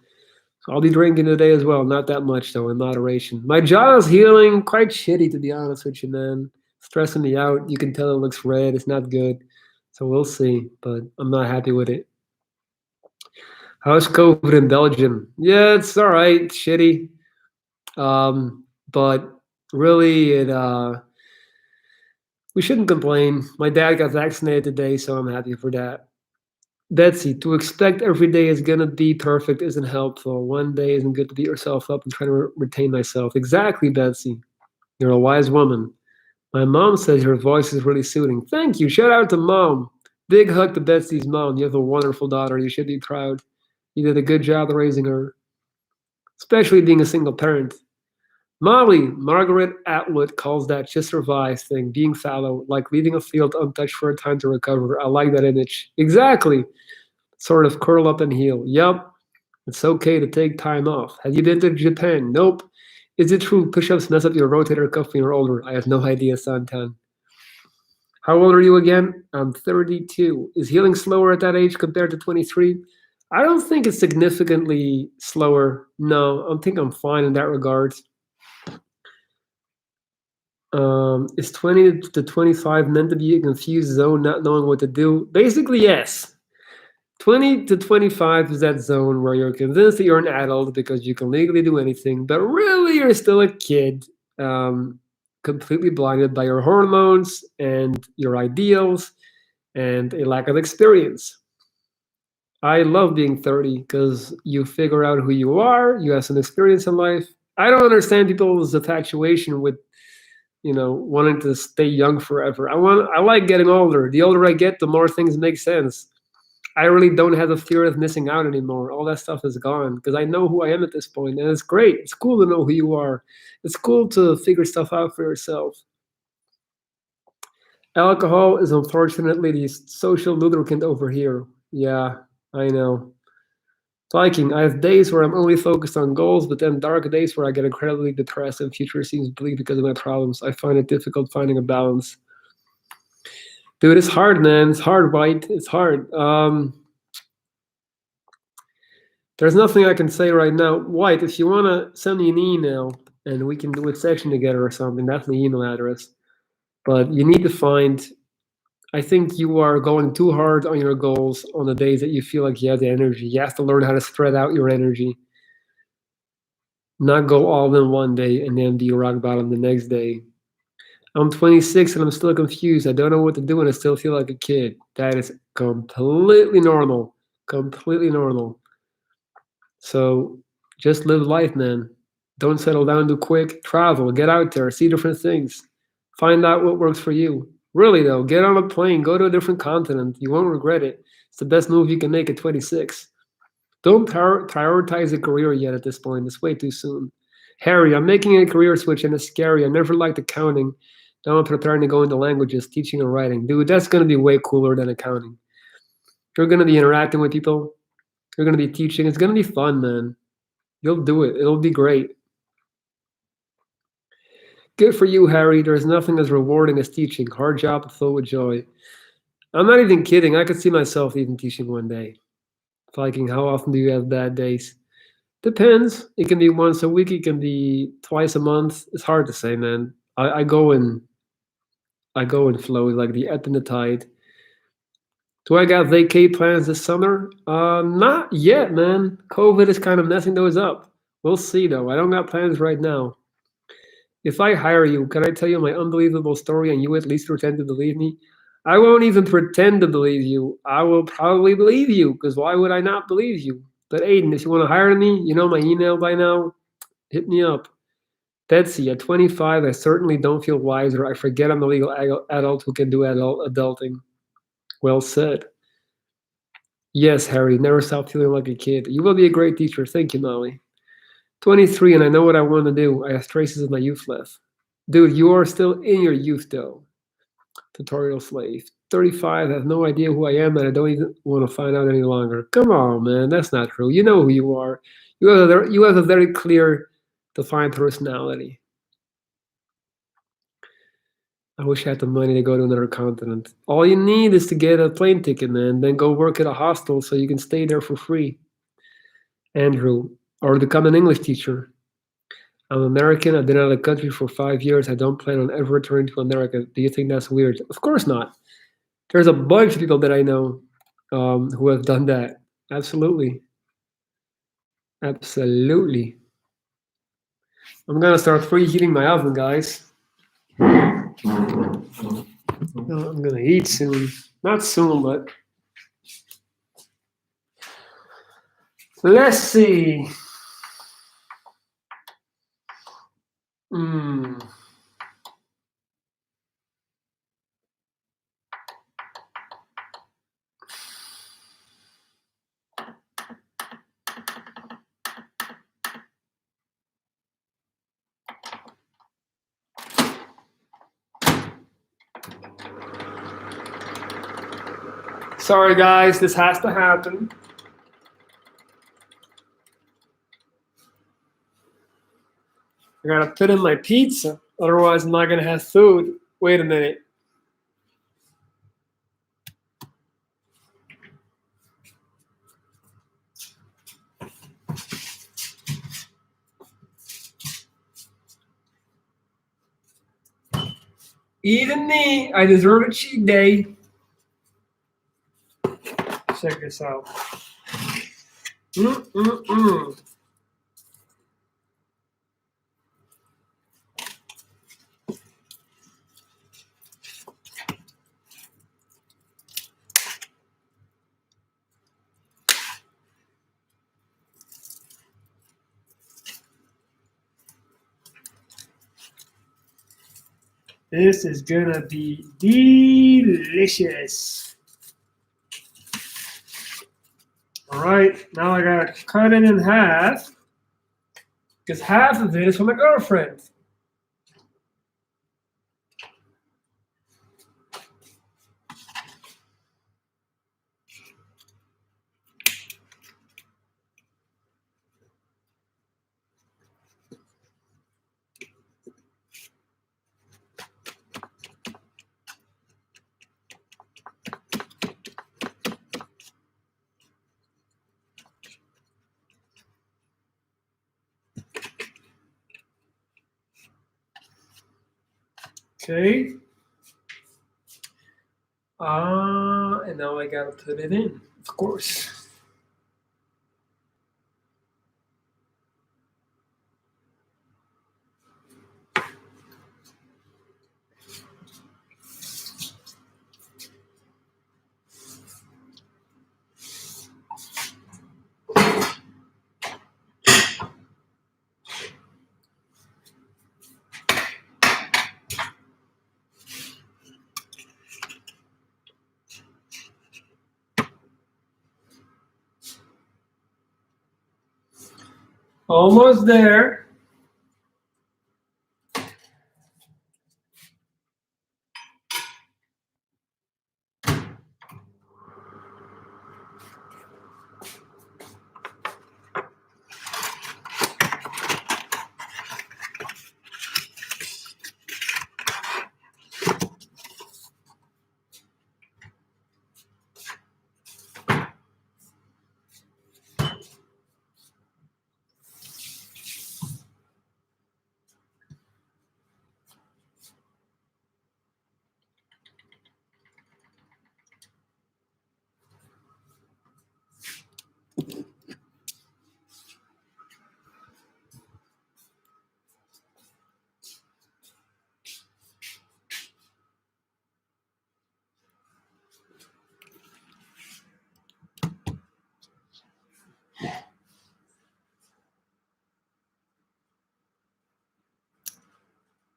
So I'll be drinking today as well. Not that much though, in moderation. My jaw is healing. Quite shitty, to be honest with you, man. Stressing me out. You can tell it looks red. It's not good. So we'll see. But I'm not happy with it. How's COVID in Belgium? Yeah, it's all right. Shitty. But really, we shouldn't complain. My dad got vaccinated today, so I'm happy for that. Betsy, to expect every day is gonna be perfect isn't helpful. One day isn't good to beat yourself up and try to retain myself. Exactly, Betsy. You're a wise woman. My mom says your voice is really soothing. Thank you. Shout out to mom. Big hug to Betsy's mom. You have a wonderful daughter. You should be proud. You did a good job raising her, especially being a single parent. Molly, Margaret Atwood calls that just survive thing, being fallow, like leaving a field untouched for a time to recover. I like that image. Exactly. Sort of curl up and heal. Yup. It's okay to take time off. Have you been to Japan? Nope. Is it true push-ups mess up your rotator cuff when you're older? I have no idea, Santan. How old are you again? I'm 32. Is healing slower at that age compared to 23? I don't think it's significantly slower. No, I think I'm fine in that regard. Is 20 to 25 meant to be a confused zone, not knowing what to do? Basically, yes. 20 to 25 is that zone where you're convinced that you're an adult because you can legally do anything, but really you're still a kid, completely blinded by your hormones and your ideals and a lack of experience. I love being 30 because you figure out who you are, you have some experience in life. I don't understand people's infatuation with wanting to stay young forever. I like getting older. The older I get, the more things make sense. I really don't have the fear of missing out anymore. All that stuff is gone because I know who I am at this point, and it's great. It's cool to know who you are. It's cool to figure stuff out for yourself. Alcohol is unfortunately the social lubricant over here. Yeah, I know. Liking, I have days where I'm only focused on goals, but then dark days where I get incredibly depressed and future seems bleak because of my problems. I find it difficult finding a balance. Dude, it's hard, man. It's hard, White. It's hard. There's nothing I can say right now. White, if you want to send me an email and we can do a section together or something, that's my email address. But you need to find, I think you are going too hard on your goals on the days that you feel like you have the energy. You have to learn how to spread out your energy, not go all in one day and then be rock bottom the next day. I'm 26 and I'm still confused. I don't know what to do and I still feel like a kid. That is completely normal. Completely normal. So just live life, man. Don't settle down too quick. Travel, get out there, see different things. Find out what works for you. Really, though, get on a plane, go to a different continent. You won't regret it. It's the best move you can make at 26. Don't prioritize a career yet at this point. It's way too soon. Harry, I'm making a career switch and it's scary. I never liked accounting. Now I'm preparing to go into languages, teaching and writing. Dude, that's going to be way cooler than accounting. You're going to be interacting with people. You're going to be teaching. It's going to be fun, man. You'll do it. It'll be great. Good for you, Harry. There's nothing as rewarding as teaching. Hard job filled with joy. I'm not even kidding. I could see myself even teaching one day. Viking, how often do you have bad days? Depends. It can be once a week. It can be twice a month. It's hard to say, man. I go in flow like the ebb and the tide. Do I got vacay plans this summer? Not yet, man. COVID is kind of messing those up. We'll see though. I don't got plans right now. If I hire you, can I tell you my unbelievable story and you at least pretend to believe me? I won't even pretend to believe you. I will probably believe you, because why would I not believe you? But Aiden, if you want to hire me, you know my email by now. Hit me up. Betsy, at 25, I certainly don't feel wiser. I forget I'm a legal adult who can do adulting. Well said. Yes, Harry, never stop feeling like a kid. You will be a great teacher. Thank you, Molly. 23, and I know what I want to do. I have traces of my youth left. Dude, you are still in your youth, though. Tutorial slave. 35, I have no idea who I am, and I don't even want to find out any longer. Come on, man, that's not true. You know who you are. You have a very clear, defined personality. I wish I had the money to go to another continent. All you need is to get a plane ticket, man, then go work at a hostel so you can stay there for free. Andrew, or become an English teacher. I'm American. I've been out of the country for 5 years. I don't plan on ever returning to America. Do you think that's weird? Of course not. There's a bunch of people that I know who have done that. Absolutely. Absolutely. I'm going to start preheating my oven, guys. I'm going to eat soon. Not soon, but let's see. Mm. Sorry, guys. This has to happen. I gotta put in my pizza, otherwise I'm not gonna have food. Wait a minute. Even me, I deserve a cheat day. Check this out. Mm-mm-mm. This is gonna be delicious. All right, now I gotta cut it in half because half of it is for my girlfriend. Okay. And now I gotta put it in, of course. Almost there.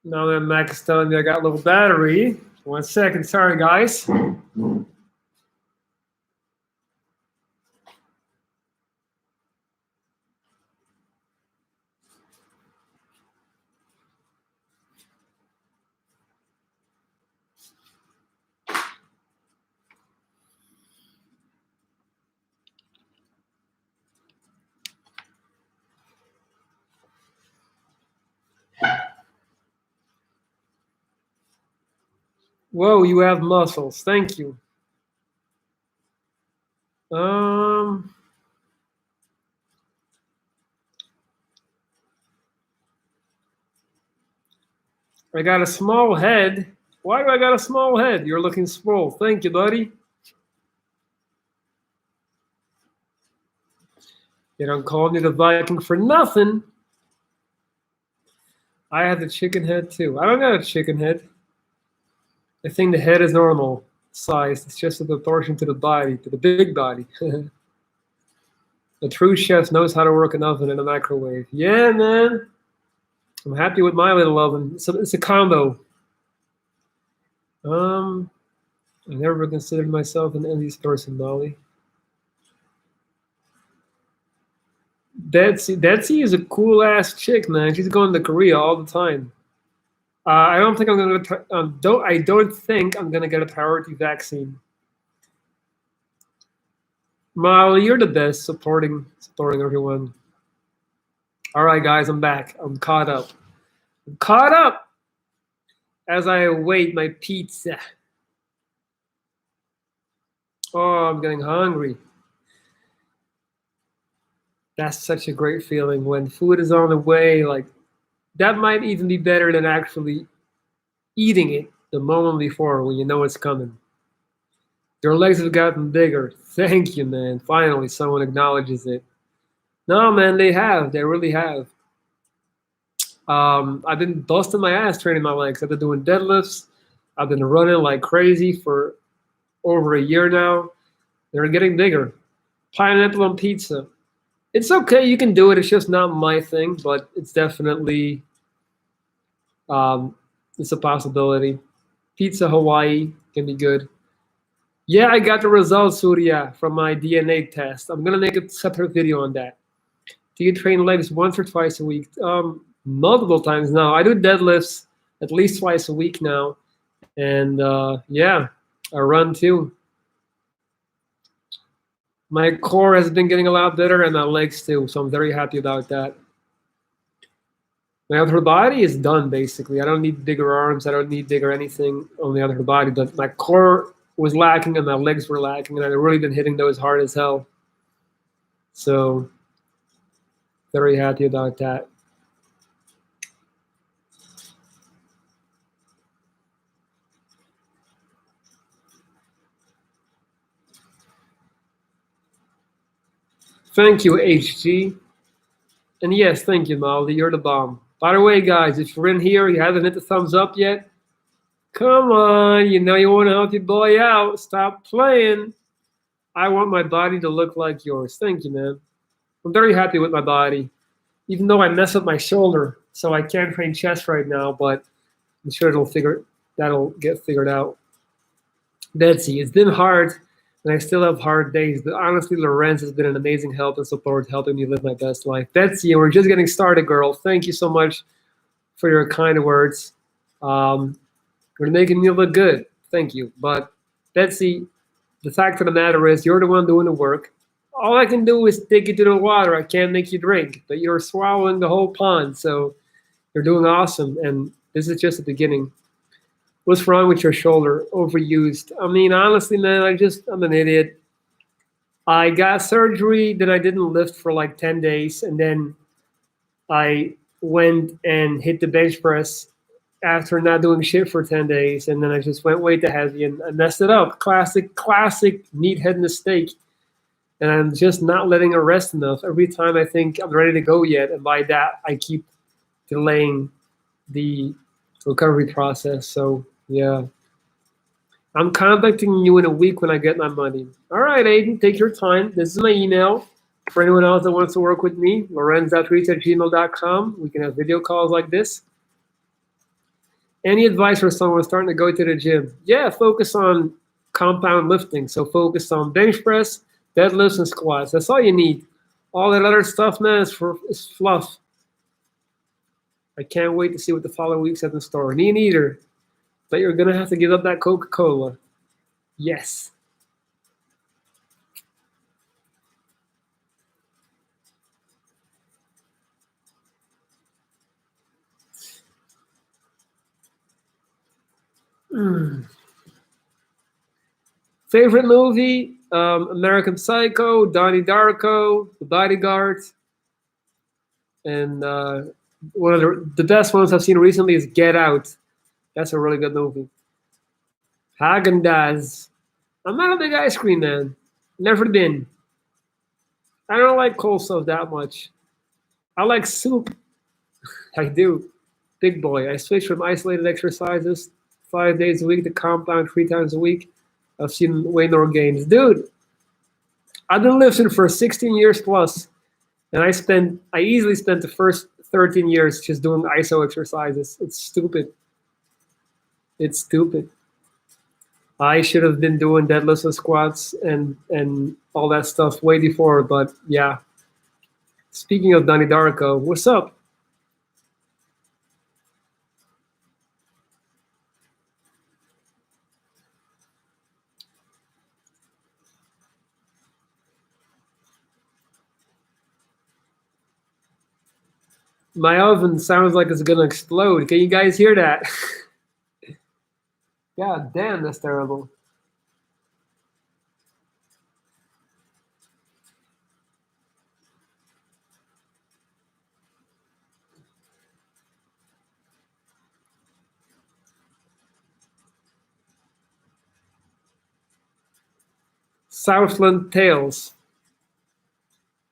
Now that Mac is telling me I got a little battery. 1 second, sorry guys. Whoa, you have muscles. Thank you. I got a small head. Why do I got a small head? You're looking swole. Thank you, buddy. You don't call me the Viking for nothing. I have the chicken head too. I don't got a chicken head. I think the head is normal size. It's just a proportion to the body, to the big body. The true chef knows how to work an oven and a microwave. Yeah, man. I'm happy with my little oven. It's a combo. I never considered myself an Indies person, Molly. Betsy is a cool ass chick, man. She's going to Korea all the time. I don't think I'm gonna. I don't think I'm gonna get a priority vaccine. Molly, you're the best, supporting everyone. All right, guys, I'm back. I'm caught up. I'm caught up as I await my pizza. Oh, I'm getting hungry. That's such a great feeling when food is on the way. Like that might even be better than actually eating it the moment before when you know it's coming. Your legs have gotten bigger. Thank you, man. Finally, someone acknowledges it. No, man, they have. They really have. I've been busting my ass training my legs. I've been doing deadlifts. I've been running like crazy for over a year now. They're getting bigger. Pineapple on pizza. It's okay. You can do it. It's just not my thing, but it's definitely it's a possibility. Pizza Hawaii can be good. Yeah, I got the results, Surya, from my DNA test. I'm gonna make a separate video on that. Do you train legs once or twice a week? Multiple times now. I do deadlifts at least twice a week now, and yeah, I run too. My core has been getting a lot better, and my legs too. So I'm very happy about that. My upper body is done basically. I don't need bigger arms. I don't need bigger anything on the upper body. But my core was lacking, and my legs were lacking, and I've really been hitting those hard as hell. So very happy about that. Thank you, HG. And yes, thank you, Molly. You're the bomb. By the way, guys, if you're in here, you haven't hit the thumbs up yet, come on. You know you want to help your boy out. Stop playing. I want my body to look like yours. Thank you, man. I'm very happy with my body, even though I messed up my shoulder, so I can't train chest right now, but I'm sure that'll get figured out. Betsy, it's been hard, and I still have hard days, but honestly, Lorenz has been an amazing help and support, helping me live my best life. Betsy, we're just getting started, girl. Thank you so much for your kind words. You're making me look good. Thank you. But Betsy, the fact of the matter is, you're the one doing the work. All I can do is take you to the water. I can't make you drink, but you're swallowing the whole pond, so you're doing awesome, and this is just the beginning. What's wrong with your shoulder? Overused. I mean, honestly, man, I'm an idiot. I got surgery, then I didn't lift for like 10 days, and then I went and hit the bench press after not doing shit for 10 days, and then I just went way too heavy, and I messed it up. Classic meathead mistake. And I'm just not letting it rest enough. Every time I think I'm ready to go yet, and by that, I keep delaying the recovery process. So, yeah. I'm contacting you in a week when I get my money. All right, Aiden, take your time. This is my email. For anyone else that wants to work with me, lorenz.reach@gmail.com. We can have video calls like this. Any advice for someone starting to go to the gym? Yeah, focus on compound lifting. So focus on bench press, deadlifts, and squats. That's all you need. All that other stuff, man, is fluff. I can't wait to see what the following weeks have in store. Me neither. But you're going to have to give up that Coca-Cola. Yes. Favorite movie? American Psycho, Donnie Darko, The Bodyguard, and one of the best ones I've seen recently is Get Out. That's a really good movie. Haagen-Dazs. I'm not a big ice cream man. Never been. I don't like cold stuff that much. I like soup. I do. Big boy. I switched from isolated exercises 5 days a week to compound 3 times a week. I've seen way more gains. Dude, I've been lifting for 16 years plus, and I easily spent the first 13 years just doing ISO exercises. It's stupid. It's stupid. I should have been doing deadlifts and squats and all that stuff way before, but yeah. Speaking of Donnie Darko, what's up? My oven sounds like it's gonna explode. Can you guys hear that? God damn, that's terrible. Southland Tales.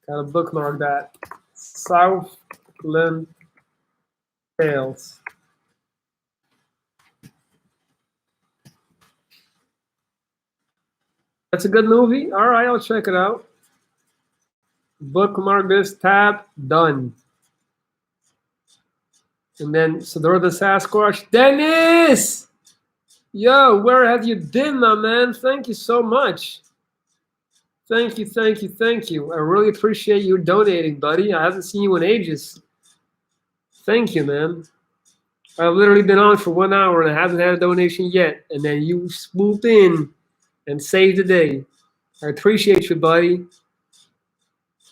Gotta bookmark that. Southland Tales. That's a good movie. All right, I'll check it out. Bookmark this tab. Done. And then, so there the Sasquatch. Dennis! Yo, where have you been, my man? Thank you so much. Thank you, thank you, thank you. I really appreciate you donating, buddy. I haven't seen you in ages. Thank you, man. I've literally been on for 1 hour and I haven't had a donation yet. And then you swoop in and save the day. I appreciate you, buddy.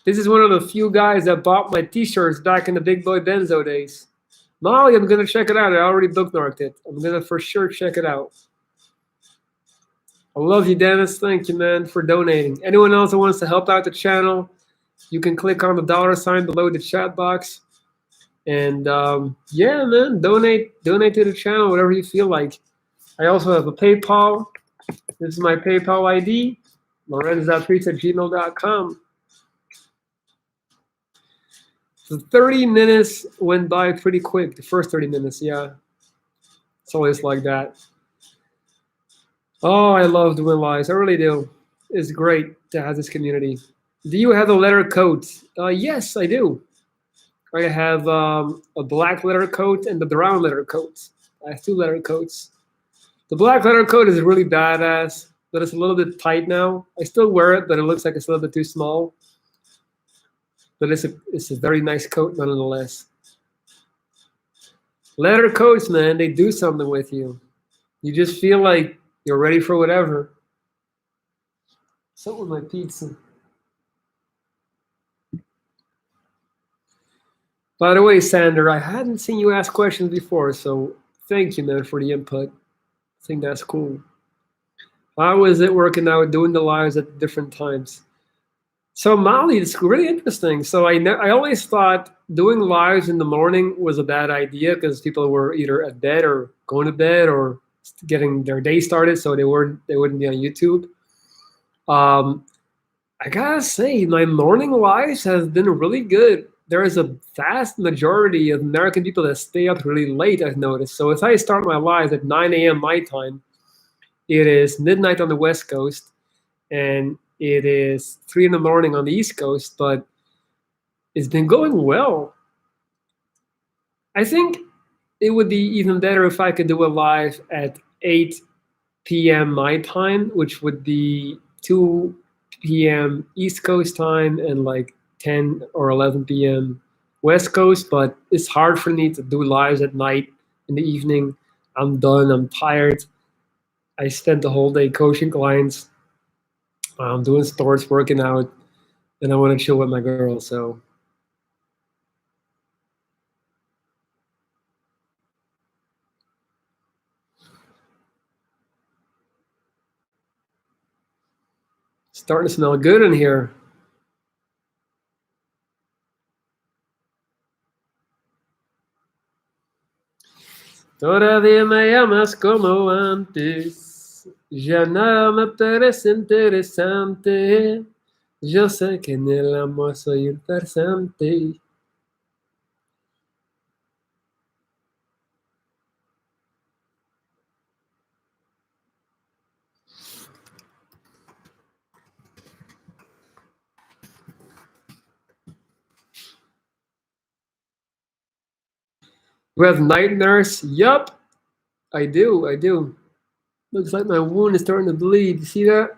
This is one of the few guys that bought my t-shirts back in the Big Boy Benzo days. Molly, I'm going to check it out. I already bookmarked it. I'm going to for sure check it out. I love you, Dennis. Thank you, man, for donating. Anyone else that wants to help out the channel, you can click on the $sign below the chat box. And yeah, man, donate to the channel, whatever you feel like. I also have a PayPal. This is my PayPal ID, lorenz.preach@gmail.com. The 30 minutes went by pretty quick. The first 30 minutes, yeah. It's always like that. Oh, I love doing lives. I really do. It's great to have this community. Do you have a letter coat? Yes, I do. I have a black letter coat and the brown letter coat. I have two letter coats. The black letter coat is really badass, but it's a little bit tight now. I still wear it, but it looks like it's a little bit too small. But it's a very nice coat nonetheless. Letter coats, man, they do something with you. You just feel like you're ready for whatever. Something with my pizza. By the way, Sander, I hadn't seen you ask questions before, so thank you, man, for the input. I think that's cool. How is it working out doing the lives at different times? So Molly, it's really interesting. So I always thought doing lives in the morning was a bad idea because people were either at bed or going to bed or getting their day started, so they wouldn't be on YouTube. Um, I gotta say, my morning lives has been really good. There is a vast majority of American people that stay up really late, I've noticed. So if I start my lives at 9 a.m. my time, it is midnight on the West Coast, and it is 3 in the morning on the East Coast, but it's been going well. I think it would be even better if I could do a live at 8 p.m. my time, which would be 2 p.m. East Coast time and like 10 or 11 p.m. West Coast. But it's hard for me to do lives at night in the evening. I'm done. I'm tired. I spent the whole day coaching clients, doing sports, working out, and I want to chill with my girl. So starting to smell good in here. Todavía me llamas como antes, ya nada me parece interesante. Yo sé que en el amor soy un farsante. You have nightmares? Yup, I do. I do. Looks like my wound is starting to bleed. You see that?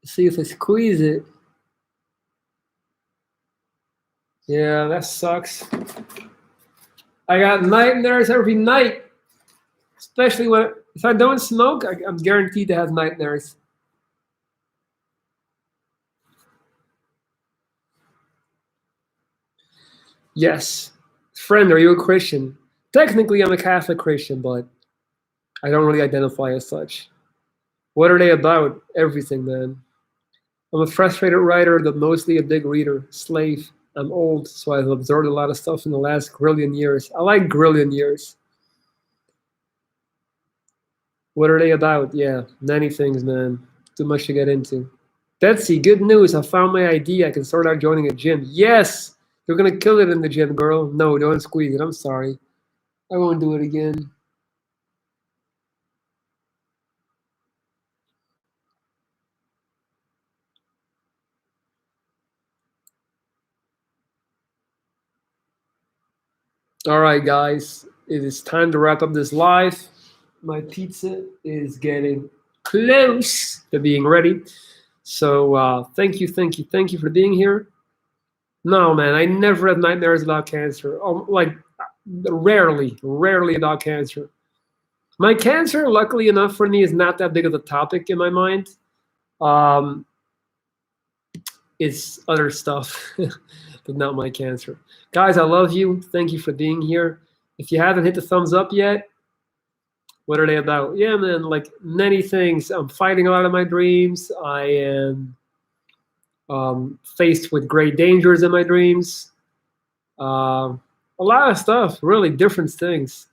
See if I squeeze it. Yeah, that sucks. I got nightmares every night, especially when if I don't smoke. I'm guaranteed to have nightmares. Yes, friend, are you a Christian? Technically, I'm a Catholic Christian, but I don't really identify as such. What are they about? Everything, man. I'm a frustrated writer, but mostly a big reader. Slave. I'm old, so I've absorbed a lot of stuff in the last grillion years. I like grillion years. What are they about? Yeah, many things, man. Too much to get into. Betsy, good news. I found my ID. I can start out joining a gym. Yes! You're gonna kill it in the gym, girl. No, don't squeeze it. I'm sorry. I won't do it again. All right, guys. It is time to wrap up this live. My pizza is getting close to being ready. So thank you, thank you, thank you for being here. No, man, I never had nightmares about cancer. Like rarely about cancer. My cancer, luckily enough for me, is not that big of a topic in my mind. Um, it's other stuff, but not my cancer. Guys, I love you. Thank you for being here. If you haven't hit the thumbs up yet, what are they about? Yeah, man, like many things. I'm fighting a lot of my dreams. I am faced with great dangers in my dreams. A lot of stuff, really different things,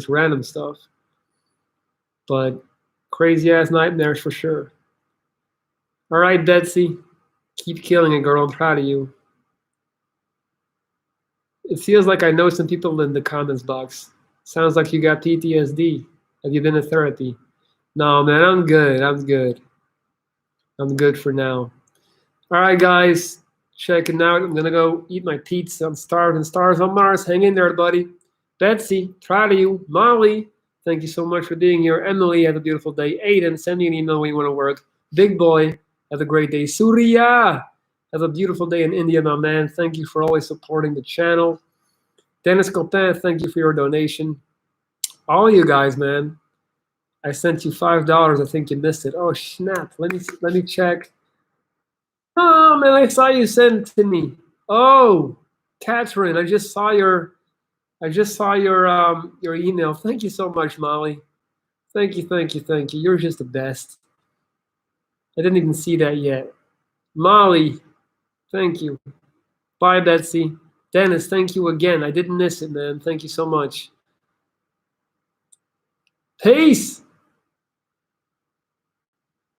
random stuff, but crazy ass nightmares for sure. All right, Betsy, keep killing it, girl. I'm proud of you. It feels like I know some people in the comments box. Sounds like you got PTSD. Have you been to therapy? No, man, I'm good. I'm good. I'm good for now. All right, guys, checking out. I'm gonna go eat my pizza. I'm starving. Stars on Mars. Hang in there, buddy. Betsy, proud of you. Molly, thank you so much for being here. Emily, have a beautiful day. Aiden, send me an email when you want to work. Big boy, have a great day. Surya, have a beautiful day in India, my man. Thank you for always supporting the channel. Dennis Cotin, thank you for your donation. All you guys, man. I sent you $5. I think you missed it. Oh snap! Let me check. Oh man, I saw you send it to me. Oh, Catherine, I just saw your email. Thank you so much, Molly. Thank you, thank you, thank you. You're just the best. I didn't even see that yet. Molly, thank you. Bye, Betsy. Dennis, thank you again. I didn't miss it, man. Thank you so much. Peace.